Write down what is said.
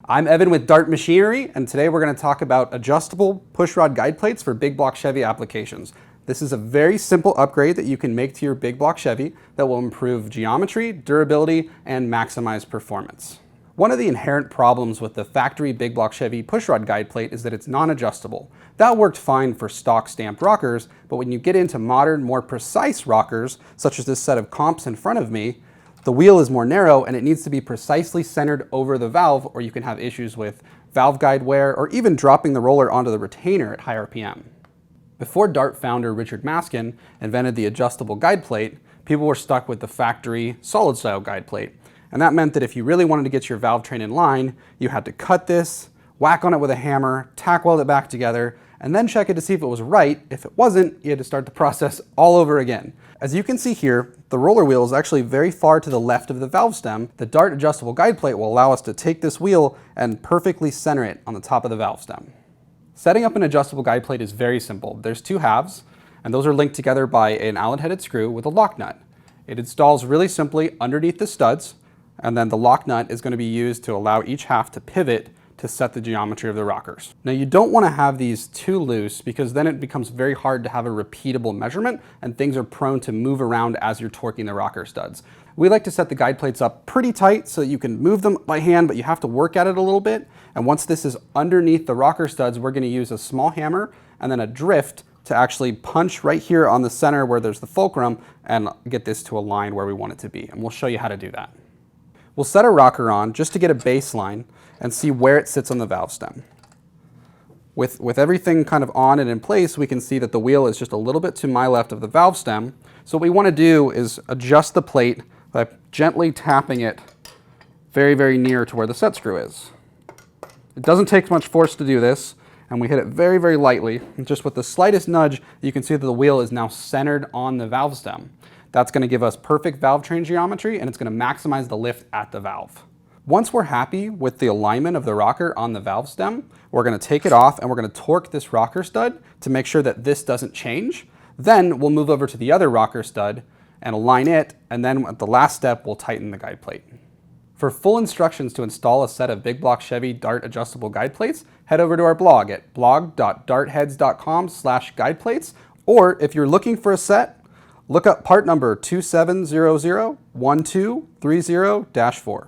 I'm Evan with Dart Machinery, and today we're going to talk about adjustable pushrod guide plates for big block Chevy applications. This is a very simple upgrade that you can make to your big block Chevy that will improve geometry, durability, and maximize performance. One of the inherent problems with the factory big block Chevy pushrod guide plate is that it's non-adjustable. That worked fine for stock stamped rockers, but when you get into modern, more precise rockers, such as this set of comps in front of me, the wheel is more narrow and it needs to be precisely centered over the valve, or you can have issues with valve guide wear or even dropping the roller onto the retainer at high RPM. Before Dart founder Richard Maskin invented the adjustable guide plate, people were stuck with the factory solid style guide plate. And that meant that if you really wanted to get your valve train in line, you had to cut this, whack on it with a hammer, tack weld it back together, and then check it to see if it was right. If it wasn't, you had to start the process all over again. As you can see here, the roller wheel is actually very far to the left of the valve stem. The Dart adjustable guide plate will allow us to take this wheel and perfectly center it on the top of the valve stem. Setting up an adjustable guide plate is very simple. There's two halves, and those are linked together by an Allen-headed screw with a lock nut. It installs really simply underneath the studs, and then the lock nut is going to be used to allow each half to pivot to set the geometry of the rockers. Now you don't want to have these too loose because then it becomes very hard to have a repeatable measurement and things are prone to move around as you're torquing the rocker studs. We like to set the guide plates up pretty tight so that you can move them by hand, but you have to work at it a little bit. And once this is underneath the rocker studs, we're going to use a small hammer and then a drift to actually punch right here on the center where there's the fulcrum and get this to align where we want it to be. And we'll show you how to do that. We'll set a rocker on just to get a baseline and see where it sits on the valve stem. With everything kind of on and in place, we can see that the wheel is just a little bit to my left of the valve stem. So what we want to do is adjust the plate by gently tapping it very, very near to where the set screw is. It doesn't take much force to do this, and we hit it very, very lightly. And just with the slightest nudge, you can see that the wheel is now centered on the valve stem. That's going to give us perfect valve train geometry, and it's going to maximize the lift at the valve. Once we're happy with the alignment of the rocker on the valve stem, we're going to take it off and we're going to torque this rocker stud to make sure that this doesn't change. Then we'll move over to the other rocker stud and align it, and then at the last step, we'll tighten the guide plate. For full instructions to install a set of big block Chevy Dart adjustable guide plates, head over to our blog at blog.dartheads.com/guide plates, or if you're looking for a set, look up part number 27001230-4.